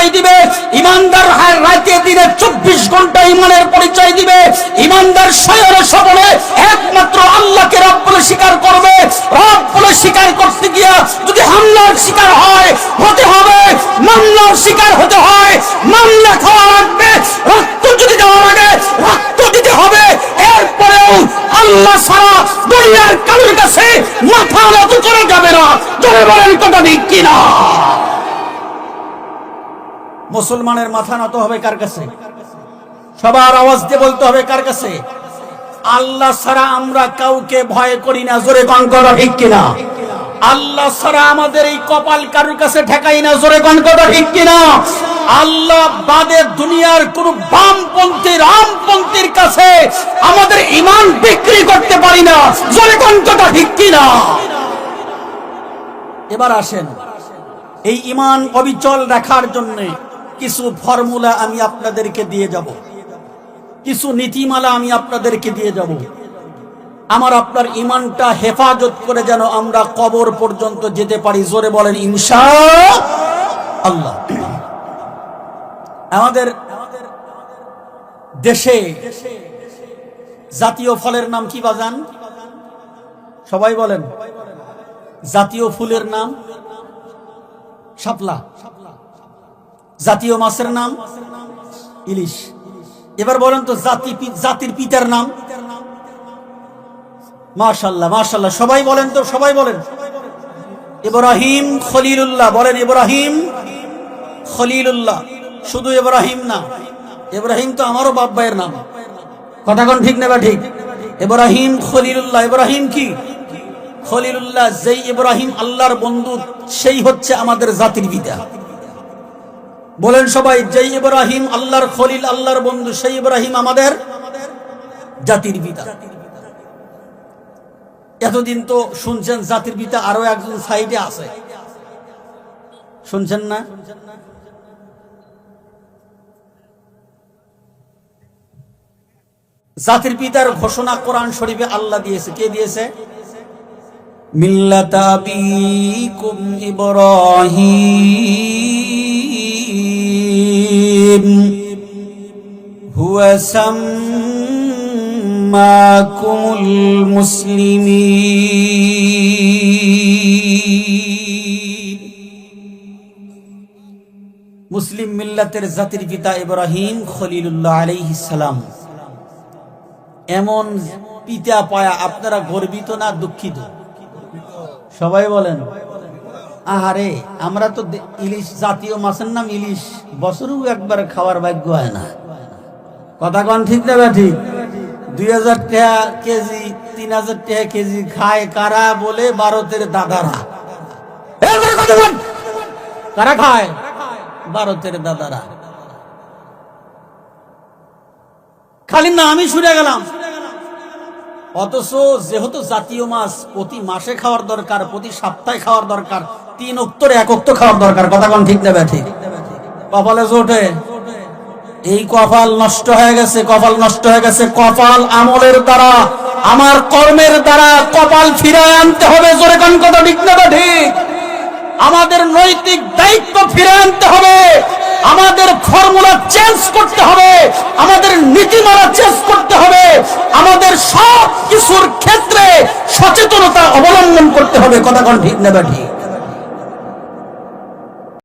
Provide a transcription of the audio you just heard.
পরিচয় দিবে, ইমানদার রাতে দিনে 24 ঘন্টা ইমানের পরিচয় দিবে, ইমানদার শয়নে স্বপনে একমাত্র আল্লাহকে রব বলে স্বীকার করবে। রব বলে স্বীকার করতে গিয়া যদি হামলার শিকার হয় হতে হবে, মামলার শিকার হতে হয়, মামলা খাওয়া লাগবে, রক্ত যদি দেওয়া লাগে রক্ত দিতে হবে। এরপরেও আল্লাহ ছাড়া দুনিয়ার কারোর কাছে মাথা নত করা যাবে না। জোরে বলেন কথা ঠিক কিনা? মুসলমানের মাথা নত হবে কার কাছে? সবার আওয়াজ দিয়ে বলতে হবে কার কাছে? আল্লাহ ছাড়া আমরা কাউকে ভয় করি না। জোরে কোন কথা ঠিক কিনা? আল্লাহ ছাড়া আমাদের এই কপাল কারোর কাছে ঠেকাই না। জোরে কোন কথা ঠিক কিনা? আল্লাহ বাদে দুনিয়ার কোন বামপন্থী রামপন্থীর কাছে আমাদের ঈমান বিক্রি করতে পারি না। জোরে কোন কথা ঠিক কিনা? এবার আসেন, এই ঈমান অবিচল রাখার জন্য কিছু ফর্মুলা আমি আপনাদেরকে দিয়ে যাব, কিছু নীতিমালা আমি আপনাদেরকে দিয়ে যাব। আমার আপনার ঈমানটা হেফাজত করে যেন আমরা কবর পর্যন্ত যেতে পারি। জোরে বলেন ইনশাআল্লাহ। আমাদের দেশে জাতীয় ফলের নাম কি বাজান? সবাই বলেন। জাতীয় ফুলের নাম শাপলা, জাতীয় মাছের নাম ইলিশ। এবার বলেন তো জাতির পিতার নাম? মাশাআল্লাহ মাশাআল্লাহ, সবাই বলেন তো, সবাই বলেন। ইব্রাহিম খলিলুল্লাহ, বলেন ইব্রাহিম খলিলুল্লাহ। শুধু ইব্রাহিম না, ইব্রাহিম তো আমারও বাপ ভাইয়ের নাম। কথা কোন ঠিক না? ঠিক। ইব্রাহিম খলিলুল্লাহ। ইব্রাহিম কি? খলিলুল্লাহ। যেই ইব্রাহিম আল্লাহর বন্ধু, সেই হচ্ছে আমাদের জাতির পিতা। বলেন সবাই, যেই ইব্রাহিম আল্লাহর খলিল, আল্লাহর বন্ধু, সেই ইব্রাহিম আমাদের জাতির পিতা। এতদিন তো শুনছেন জাতির পিতা আরো একজন সাইডে আছে, শুনছেন না? জাতির পিতার ঘোষণা কোরআন শরীফে আল্লাহ দিয়েছে। কে দিয়েছে? মিল্লাতা আবিকুম ইব্রাহিম হুয়া সাম্মাকুমুল মুসলিমিন। মুসলিম মিল্লাতের জাতির পিতা ইব্রাহিম খলিলুল্লাহ আলাইহিস সালাম। এমন পিতা পায়া আপনারা গর্বিত না দুঃখিত? সবাই বলেন। আহারে, আমরা তো ইলিশ, জাতীয় মাছের নাম ইলিশ, বছরেও একবার খাওয়ার ভাগ্য হয় না। কথা কোন ঠিক না? ঠিক। 2000 টাকা কেজি, 3000 টাকা কেজি খায় কারা? বলে ভারতের দাদারা। কারা খায়? ভারতের দাদারা। খালি না আমি শুনে গেলাম। অথচ যেহেতু জাতীয় মাছ প্রতি মাসে খাওয়ার দরকার, প্রতি সপ্তাহে খাওয়ার দরকার, 3 ওক্তরে 1 ওক্ত খাওয়ার দরকার। কথা কোন ঠিক না? ঠিক। কপালে জোটে। এই কপাল নষ্ট হয়ে গেছে, কপাল নষ্ট হয়ে গেছে। কপাল আমলের দ্বারা, আমার কর্মের দ্বারা কপাল ফিরিয়ে আনতে হবে। জোরে কোন কথা ঠিক না? ঠিক। আমাদের নৈতিক দায়িত্ব ফিরে আনতে হবে, আমাদের ফর্মুলা চেঞ্জ করতে হবে, আমাদের নীতিমালা চেঞ্জ করতে হবে, আমাদের সব কিছুর ক্ষেত্রে সচেতনতা অবলম্বন করতে হবে। কথা কোন ঠিক না? ঠিক।